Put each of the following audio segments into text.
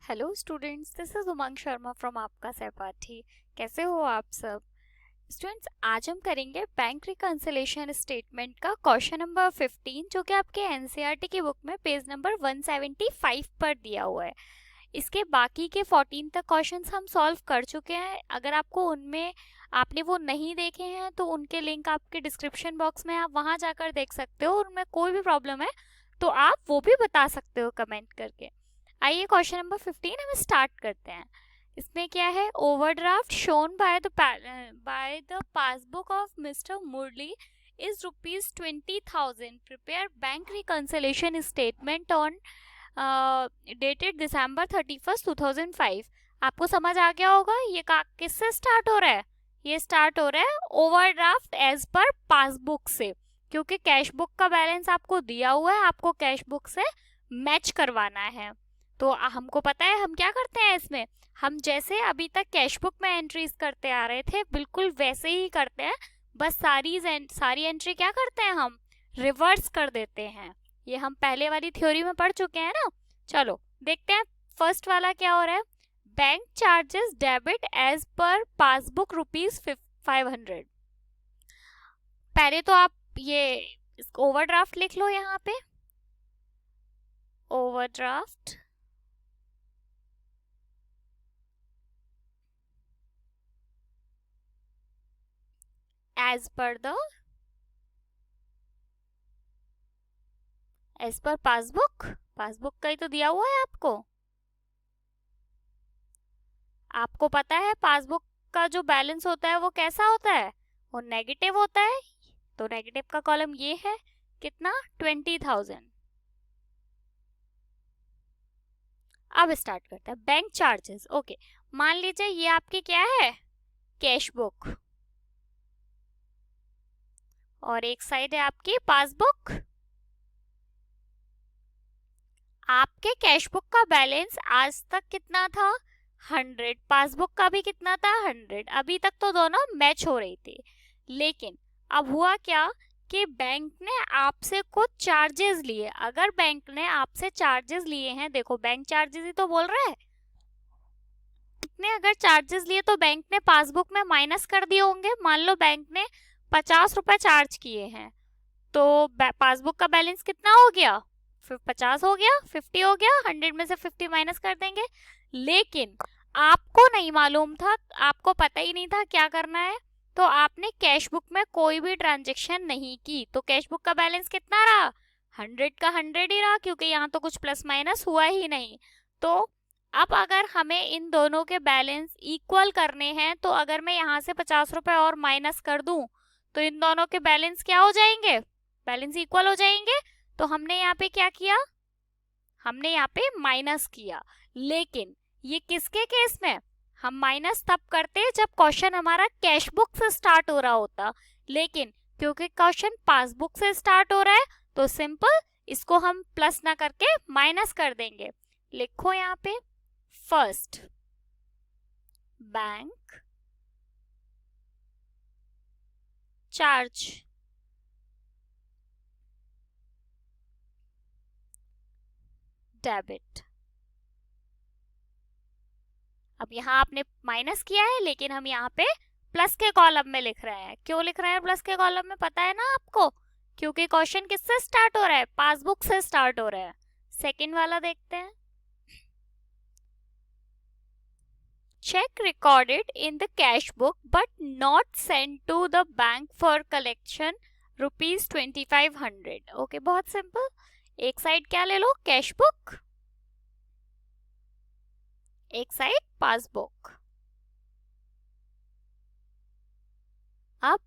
Hello students, this is Umang Sharma from आपका सहपाठी। कैसे हो आप सब स्टूडेंट्स? आज हम करेंगे बैंक रिकंसिलिएशन स्टेटमेंट का क्वेश्चन नंबर 15, जो कि आपके एनसीईआरटी की बुक में पेज नंबर 175 पर दिया हुआ है। इसके बाकी के 14 तक क्वेश्चंस हम सॉल्व कर चुके हैं। अगर आपको उनमें आपने वो नहीं देखे हैं तो उनके लिंक आपके डिस्क्रिप्शन बॉक्स में, आप वहां जाकर देख सकते हो। उनमें कोई भी प्रॉब्लम है तो आप वो भी बता सकते हो कमेंट करके। आइए क्वेश्चन नंबर 15 हम स्टार्ट करते हैं। इसमें क्या है? Overdraft shown by the passbook of mister Murali is ₹20,000। Prepare bank reconciliation statement on dated December 31st 2005। आपको समझ आ गया होगा ये किससे स्टार्ट हो रहा है? ये स्टार्ट हो रहा है ओवरड्राफ्ट एज पर पासबुक से, क्योंकि कैश बुक का बैलेंस आपको दिया हुआ है, आपको कैश बुक से मैच करवाना है। तो हमको पता है हम क्या करते हैं इसमें। हम जैसे अभी तक कैश बुक में एंट्रीज करते आ रहे थे बिल्कुल वैसे ही करते हैं, बस सारी एंट्री क्या करते हैं, हम रिवर्स कर देते हैं। ये हम पहले वाली थ्योरी में पढ़ चुके हैं ना। चलो देखते हैं फर्स्ट वाला क्या हो रहा है। Bank charges debit as per passbook ₹500। पहले तो आप ये ओवरड्राफ्ट लिख लो यहाँ पे। ओवरड्राफ्ट एज पर पासबुक का ही तो दिया हुआ है आपको। आपको पता है पासबुक का जो बैलेंस होता है वो कैसा होता है? वो नेगेटिव होता है। तो नेगेटिव का कॉलम ये है, कितना? 20,000। अब स्टार्ट करते हैं बैंक चार्जेस। ओके, मान लीजिए ये आपकी क्या है, कैश बुक, और एक साइड है आपकी पासबुक। आपके कैश बुक का बैलेंस आज तक कितना था? 100। पासबुक का भी कितना था? 100। अभी तक तो दोनों मैच हो रही थी, लेकिन अब हुआ क्या कि बैंक ने आपसे कुछ चार्जेस लिए। अगर बैंक ने आपसे चार्जेस लिए हैं, देखो बैंक चार्जेस ही तो बोल रहा है, ने अगर चार्जेस लिए तो बैंक ने पासबुक में माइनस कर दिए होंगे। मान लो बैंक ने 50 रुपए चार्ज किए हैं, तो पासबुक का बैलेंस कितना हो गया? 50 हो गया, 50 हो गया, 100 में से 50 माइनस कर देंगे। लेकिन आपको नहीं मालूम था, आपको पता ही नहीं था क्या करना है, तो आपने कैश बुक में कोई भी ट्रांजेक्शन नहीं की, तो कैश बुक का बैलेंस कितना रहा? 100 का 100 ही रहा, क्योंकि यहाँ तो कुछ प्लस माइनस हुआ ही नहीं। तो अब अगर हमें इन दोनों के बैलेंस इक्वल करने हैं, तो अगर मैं यहाँ से 50 रुपए और माइनस कर दूं तो इन दोनों के बैलेंस क्या हो जाएंगे? बैलेंस इक्वल हो जाएंगे। तो हमने यहाँ पे क्या किया? हमने यहाँ पे माइनस किया। लेकिन ये किसके केस में? हम माइनस तब करते जब क्वेश्चन हमारा कैश बुक से स्टार्ट हो रहा होता, लेकिन क्योंकि क्वेश्चन पासबुक से स्टार्ट हो रहा है तो सिंपल इसको हम प्लस ना करके माइनस कर देंगे। लिखो यहाँ पे, फर्स्ट बैंक चार्ज डेबिट। अब यहाँ आपने माइनस किया है, लेकिन हम यहाँ पे प्लस के कॉलम में लिख रहे हैं। क्यों लिख रहे हैं प्लस के कॉलम में, पता है ना आपको? क्योंकि क्वेश्चन किससे स्टार्ट हो रहा है? पासबुक से स्टार्ट हो रहा है। सेकंड वाला देखते हैं। Cheque recorded in the cash book but not send to the bank for collection ₹2500। Okay, बहुत सिंपल। एक साइड क्या ले लो, कैश बुक, एक साइड पासबुक। अब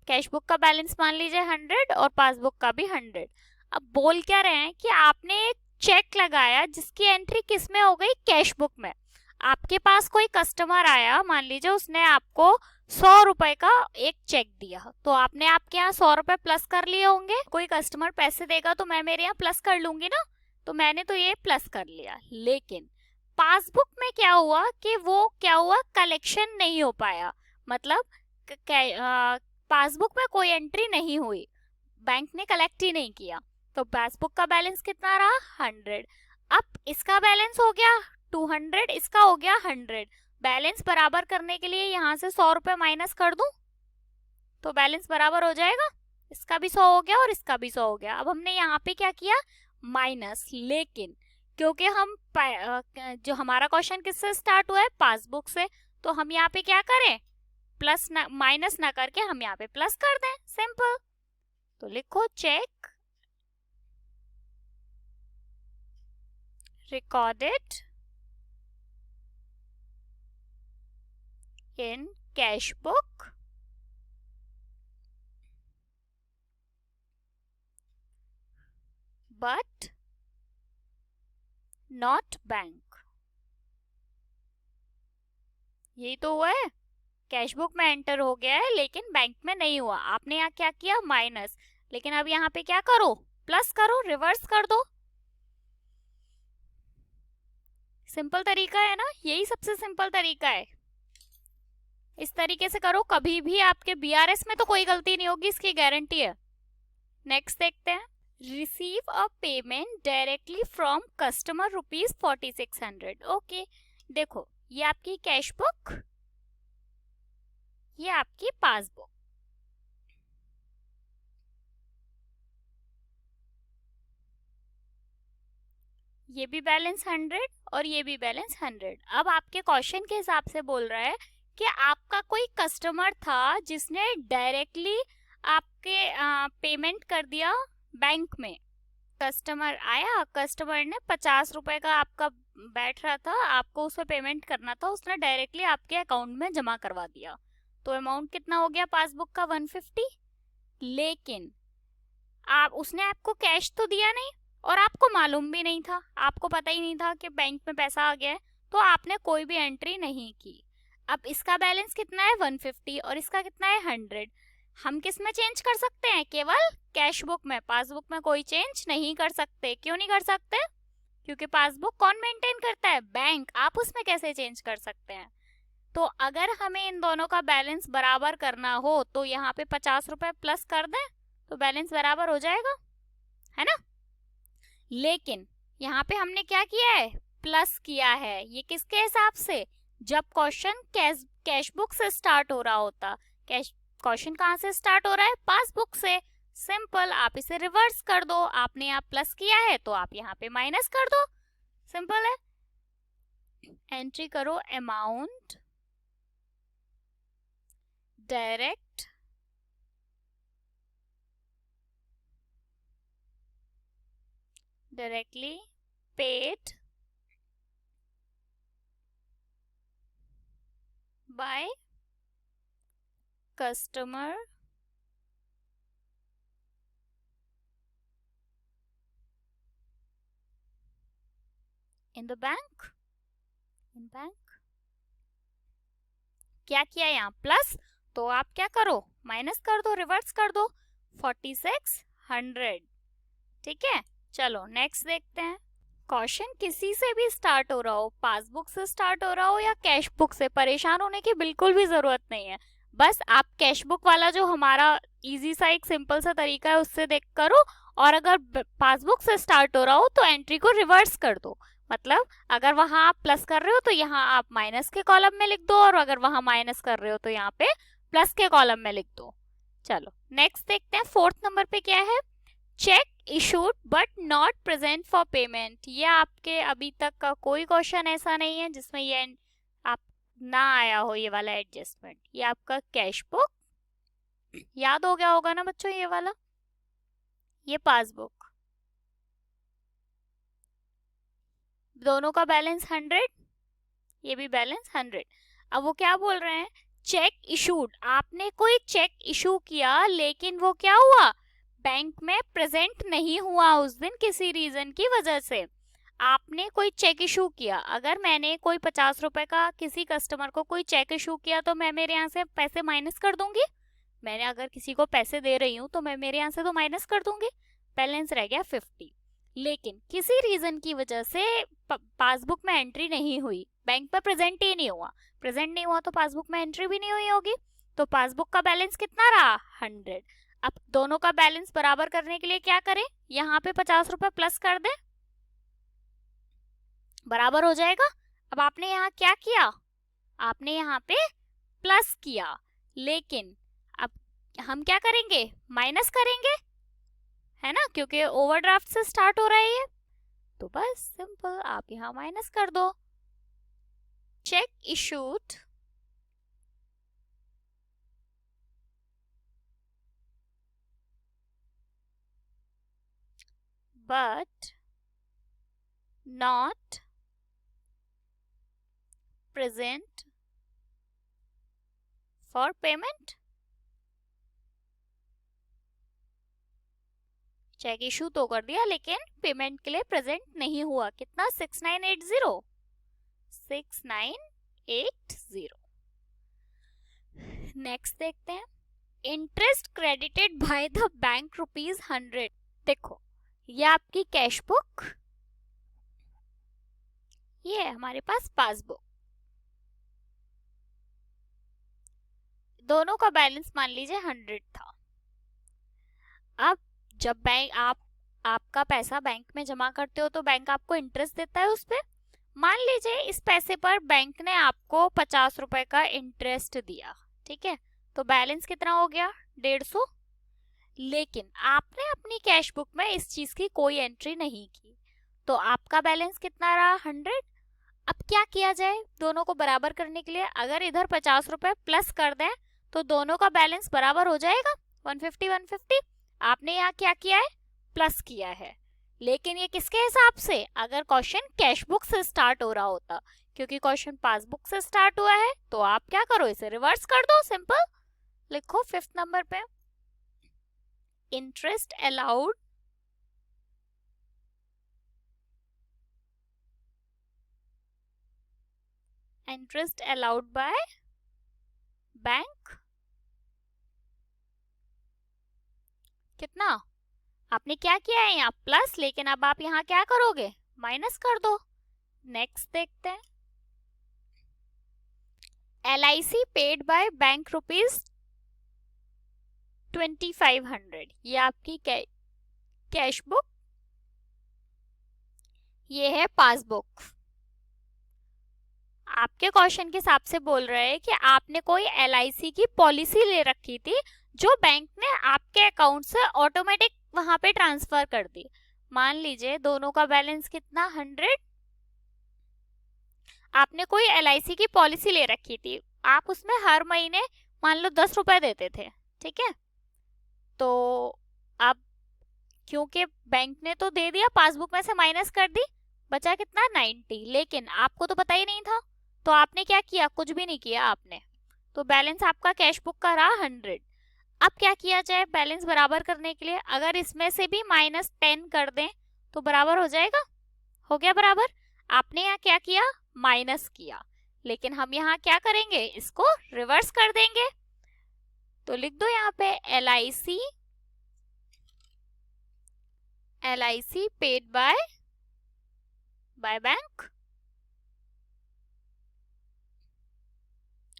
कैश बुक का बैलेंस मान लीजिए 100 और पासबुक का भी 100। अब बोल क्या रहे हैं कि आपने एक चेक लगाया जिसकी एंट्री किस में हो गई? कैश बुक में। आपके पास कोई कस्टमर आया, मान लीजिए उसने आपको 100 रुपए का एक चेक दिया, तो आपने आपके यहाँ 100 रुपए प्लस कर लिए होंगे। कोई कस्टमर पैसे देगा तो मैं मेरे यहाँ प्लस कर लूंगी ना, तो मैंने तो ये प्लस कर लिया। लेकिन पासबुक में क्या हुआ कि वो क्या हुआ, कलेक्शन नहीं हो पाया। मतलब पासबुक में कोई एंट्री नहीं हुई, बैंक ने कलेक्ट ही नहीं किया, तो पासबुक का बैलेंस कितना रहा? 100। अब इसका बैलेंस हो गया 200, इसका हो गया 100। बैलेंस बराबर करने के लिए यहाँ से 100 रुपए माइनस कर दूं तो बैलेंस बराबर हो जाएगा। इसका भी 100 हो गया और इसका भी 100 हो गया। अब हमने यहाँ पे क्या किया, माइनस, लेकिन क्योंकि हम जो हमारा क्वेश्चन किससे स्टार्ट हुआ है, पासबुक से, तो हम यहाँ पे क्या करें, प्लस ना माइनस ना करके हम यहाँ पे प्लस कर दें, सिंपल। तो लिखो check recorded in cash book but not bank। यही तो हुआ है, कैश बुक में एंटर हो गया है लेकिन बैंक में नहीं हुआ। आपने यहाँ क्या किया, माइनस, लेकिन अब यहाँ पे क्या करो, प्लस करो, रिवर्स कर दो। सिंपल तरीका है ना, यही सबसे सिंपल तरीका है। इस तरीके से करो, कभी भी आपके बीआरएस में तो कोई गलती नहीं होगी, इसकी गारंटी है। नेक्स्ट देखते हैं, receive a payment directly from customer ₹4600। Okay, देखो ये आपकी कैश बुक, ये आपकी पासबुक। ये भी बैलेंस 100 और ये भी बैलेंस 100। अब आपके क्वेश्चन के हिसाब से बोल रहा है कि आपका कोई कस्टमर था जिसने डायरेक्टली आपके पेमेंट कर दिया बैंक में। कस्टमर आया, कस्टमर ने 50 रुपए का आपका बैठ रहा था, आपको उस पर पेमेंट करना था, उसने डायरेक्टली आपके अकाउंट में जमा करवा दिया। तो अमाउंट कितना हो गया पासबुक का, 150। लेकिन उसने आपको कैश तो दिया नहीं और आपको मालूम भी नहीं था, आपको पता ही नहीं था कि बैंक में पैसा आ गया है, तो आपने कोई भी एंट्री नहीं की। अब इसका बैलेंस कितना है, 150, और इसका कितना है, 100। हम किस में चेंज कर सकते हैं, केवल कैश बुक में, पासबुक में कोई चेंज नहीं कर सकते। क्यों नहीं कर सकते, क्योंकि पासबुक कौन मेंटेन करता है, बैंक। आप उसमें कैसे चेंज कर सकते हैं। तो अगर हमें इन दोनों का बैलेंस बराबर करना हो तो यहाँ पे 50 रुपए प्लस कर दें तो बैलेंस बराबर हो जाएगा, है ना। लेकिन यहाँ पे हमने क्या किया है, प्लस किया है। ये किसके हिसाब से, जब क्वेश्चन कैश बुक से स्टार्ट हो रहा होता। क्वेश्चन कहाँ से स्टार्ट हो रहा है, पासबुक से। सिंपल, आप इसे रिवर्स कर दो। आपने यहाँ प्लस किया है तो आप यहाँ पे माइनस कर दो, सिंपल है। एंट्री करो amount direct directly paid by customer in the bank, in bank। क्या किया यहाँ, प्लस, तो आप क्या करो, माइनस कर दो, रिवर्स कर दो, 4600। ठीक है, चलो नेक्स्ट देखते हैं। क्वेश्चन किसी से भी स्टार्ट हो रहा हो, पासबुक से स्टार्ट हो रहा हो या कैश बुक से, परेशान होने की बिल्कुल भी जरूरत नहीं है। बस आप कैश बुक वाला जो हमारा इजी सा एक सिंपल सा तरीका है उससे देख करो, और अगर पासबुक से स्टार्ट हो रहा हो तो एंट्री को रिवर्स कर दो। मतलब अगर वहां आप प्लस कर रहे हो तो यहाँ आप माइनस के कॉलम में लिख दो, और अगर वहां माइनस कर रहे हो तो यहाँ पे प्लस के कॉलम में लिख दो। चलो नेक्स्ट देखते हैं, 4th नंबर पे क्या है, check issued but not present for payment. ये आपके अभी तक का कोई क्वेश्चन ऐसा नहीं है जिसमें ये आप ना आया हो, ये वाला एडजस्टमेंट। ये आपका कैश बुक, याद हो गया होगा ना बच्चों ये वाला, ये पासबुक, दोनों का बैलेंस 100, ये भी बैलेंस 100। अब वो क्या बोल रहे हैं, चेक इशूड, आपने कोई चेक इशू किया लेकिन वो क्या हुआ, बैंक में प्रेजेंट नहीं हुआ उस दिन किसी रीजन की वजह से। आपने कोई चेक इशू किया, अगर मैंने कोई 50 रुपए का किसी कस्टमर को कोई चेक इशू किया तो मैं मेरे यहाँ से पैसे माइनस कर दूंगी। मैंने अगर किसी को पैसे दे रही हूँ तो मैं मेरे यहाँ से तो माइनस कर दूंगी, बैलेंस रह गया 50। लेकिन किसी रीजन की वजह से पासबुक में एंट्री नहीं हुई, बैंक में प्रेजेंट ही नहीं हुआ, प्रेजेंट नहीं हुआ तो पासबुक में एंट्री भी नहीं हुई होगी, तो पासबुक का बैलेंस कितना रहा, 100। अब दोनों का बैलेंस बराबर करने के लिए क्या करें, यहाँ पे 50 रुपए प्लस कर दें, बराबर हो जाएगा। अब आपने यहाँ क्या किया, आपने यहाँ पे प्लस किया, लेकिन अब हम क्या करेंगे, माइनस करेंगे, है ना, क्योंकि ओवरड्राफ्ट से स्टार्ट हो रहा है ये, तो बस सिंपल आप यहाँ माइनस कर दो। Cheque issued but not present for payment। Cheque issue तो कर दिया लेकिन पेमेंट के लिए प्रेजेंट नहीं हुआ। कितना, 6980, 6980। नेक्स्ट देखते हैं, interest credited by the bank ₹100। देखो ये आपकी कैश बुक, ये है हमारे पास पासबुक, दोनों का बैलेंस मान लीजिए 100 था। अब जब बैंक आपका पैसा बैंक में जमा करते हो तो बैंक आपको इंटरेस्ट देता है उस पे। मान लीजिए इस पैसे पर बैंक ने आपको 50 रुपए का इंटरेस्ट दिया, ठीक है, तो बैलेंस कितना हो गया, 150। लेकिन आपने अपनी कैश बुक में इस चीज की कोई एंट्री नहीं की, तो आपका बैलेंस कितना रहा, 100। अब क्या किया जाए दोनों को बराबर करने के लिए, अगर इधर 50 रुपए प्लस कर दें तो दोनों का बैलेंस बराबर हो जाएगा, 150 150। आपने यहाँ क्या किया है, प्लस किया है, लेकिन ये किसके हिसाब से, अगर क्वेश्चन कैश बुक से स्टार्ट हो रहा होता, क्योंकि क्वेश्चन पासबुक से स्टार्ट हुआ है, तो आप क्या करो, इसे रिवर्स कर दो, सिंपल लिखो 5th नंबर पे, इंटरेस्ट अलाउड बाय बैंक। कितना, आपने क्या किया है यहाँ प्लस, लेकिन अब आप यहाँ क्या करोगे, माइनस कर दो। नेक्स्ट देखते हैं, LIC पेड बाय बैंक ₹2500। ये आपकी कैश बुक, ये है पासबुक। आपके क्वेश्चन के हिसाब से बोल रहे हैं कि आपने कोई LIC की पॉलिसी ले रखी थी जो बैंक ने आपके अकाउंट से ऑटोमेटिक वहां पे ट्रांसफर कर दी। मान लीजिए दोनों का बैलेंस कितना, 100। आपने कोई LIC की पॉलिसी ले रखी थी, आप उसमें हर महीने मान लो 10 रुपए देते थे, ठीक है, तो अब क्योंकि बैंक ने तो दे दिया, पासबुक में से माइनस कर दी, बचा कितना, 90। लेकिन आपको तो पता ही नहीं था, तो आपने क्या किया, कुछ भी नहीं किया आपने, तो बैलेंस आपका कैश बुक का रहा 100। अब क्या किया जाए बैलेंस बराबर करने के लिए, अगर इसमें से भी -10 कर दें तो बराबर हो जाएगा, हो गया बराबर। आपने यहाँ क्या किया, माइनस किया, लेकिन हम यहाँ क्या करेंगे, इसको रिवर्स कर देंगे। तो लिख दो यहाँ पे LIC paid by bank,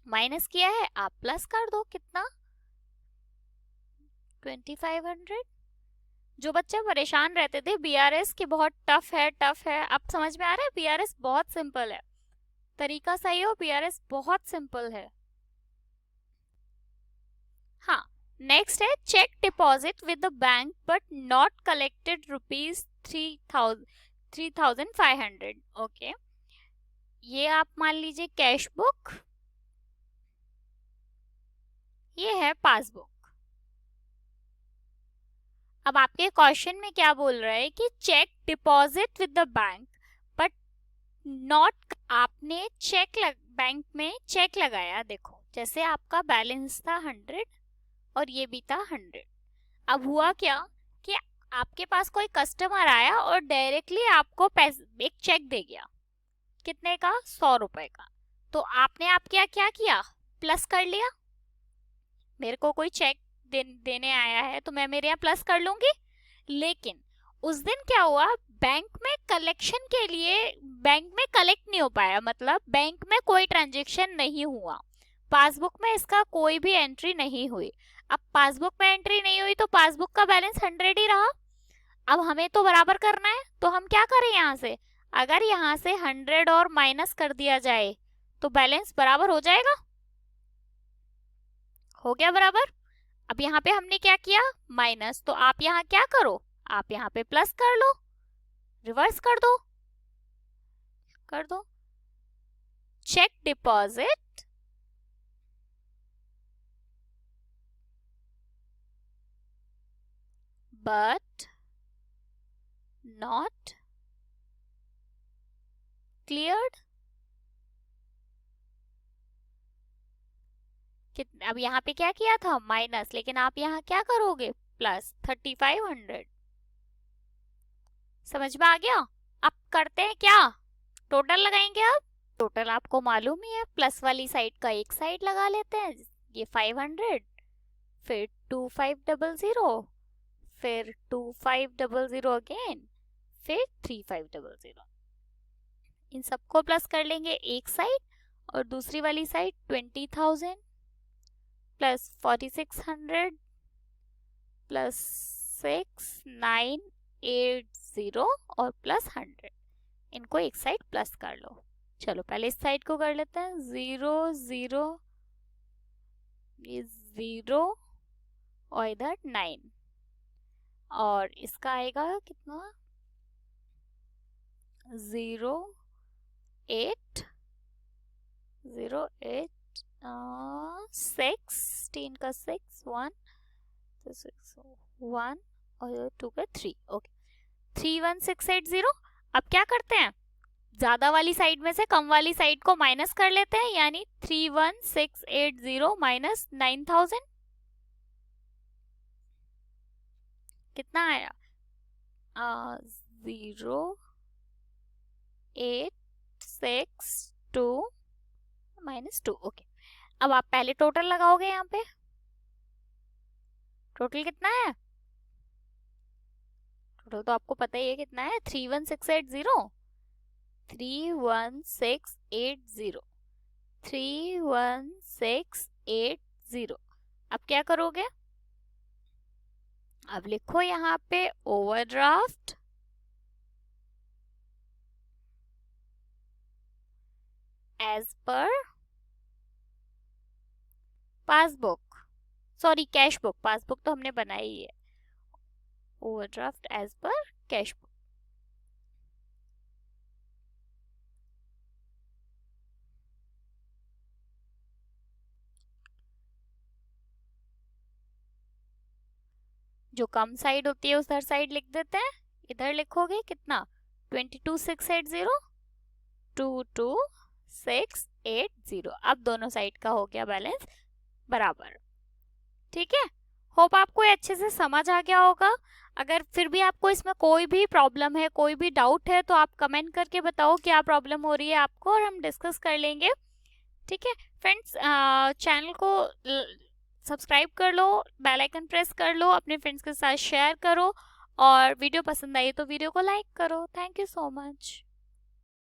minus किया है, आप प्लस कर दो, कितना, 2500। जो बच्चे परेशान रहते थे BRS की बहुत टफ है, अब समझ में आ रहा है, BRS बहुत सिंपल है, तरीका सही हो, BRS बहुत सिंपल है। हाँ, नेक्स्ट है cheque deposit with the bank but not collected ₹3500। Okay, ये आप मान लीजिए कैश बुक, ये है पासबुक। अब आपके क्वेश्चन में क्या बोल रहा है कि cheque deposit with the bank but not, आपने बैंक में चेक लगाया, देखो जैसे आपका बैलेंस था 100 और ये भी था 100। अब हुआ क्या कि आपके पास कोई कस्टमर आया और डायरेक्टली आपको एक चेक दे गया, कितने का, 100 रुपए का, तो आपने आप क्या किया, प्लस कर लिया। मेरे को कोई चेक देने आया है तो मैं मेरे यहाँ प्लस कर लूंगी, लेकिन उस दिन क्या हुआ, बैंक में कलेक्शन के लिए बैंक में कलेक्ट नहीं हो पाया, मतलब बैंक में कोई ट्रांजेक्शन नहीं हुआ, पासबुक में इसका कोई भी एंट्री नहीं हुई। अब पासबुक में एंट्री नहीं हुई तो पासबुक का बैलेंस 100 ही रहा। अब हमें तो बराबर करना है, तो हम क्या करें, यहाँ से अगर यहाँ से 100 और माइनस कर दिया जाए तो बैलेंस बराबर हो जाएगा। हो गया बराबर। अब यहाँ पे हमने क्या किया, माइनस, तो आप यहाँ क्या करो, आप यहाँ पे प्लस कर लो, रिवर्स कर दो। Cheque deposit but not cleared। अब यहाँ पे क्या किया था, माइनस, लेकिन आप यहाँ क्या करोगे, प्लस 3500। समझ में आ गया। अब करते हैं क्या, टोटल लगाएंगे। अब टोटल आपको मालूम ही है, प्लस वाली साइड का एक साइड लगा लेते हैं, ये 500, फिर 2500, फिर 2500 अगेन, फिर 3500। इन सबको प्लस कर लेंगे एक साइड, और दूसरी वाली साइड 20,000 प्लस 4600 प्लस 6980 और प्लस 100, इनको एक साइड प्लस कर लो। चलो पहले इस साइड को कर लेते हैं, 0 0, ये 0 और इधर 9, और इसका आएगा कितना, 0 8 0 8 16 का 6 1 तो 6 1 और 2 का 3, ओके 31680। अब क्या करते हैं, ज्यादा वाली साइड में से कम वाली साइड को माइनस कर लेते हैं, यानी 31680 माइनस 9000 कितना आया, 0862 माइनस 2, ओके। अब आप पहले टोटल लगाओगे, यहाँ पे टोटल कितना है, टोटल तो आपको पता ही है कितना है, 31680 31680 31680। अब क्या करोगे, अब लिखो यहाँ पे overdraft as per passbook, sorry cash book, passbook तो हमने बनाई ही है, overdraft as per cash book. जो कम साइड होती है उधर साइड लिख देते हैं, इधर लिखोगे कितना, 22680 22680। अब दोनों साइड का हो गया बैलेंस बराबर। ठीक है, होप आपको ये अच्छे से समझ आ गया होगा। अगर फिर भी आपको इसमें कोई भी प्रॉब्लम है, कोई भी डाउट है, तो आप कमेंट करके बताओ क्या प्रॉब्लम हो रही है आपको, और हम डिस्कस कर लेंगे। ठीक है फ्रेंड्स, चैनल को सब्सक्राइब कर लो, बेल आइकन प्रेस कर लो, अपने फ्रेंड्स के साथ शेयर करो, और वीडियो पसंद आई तो वीडियो को लाइक करो। Thank you so much.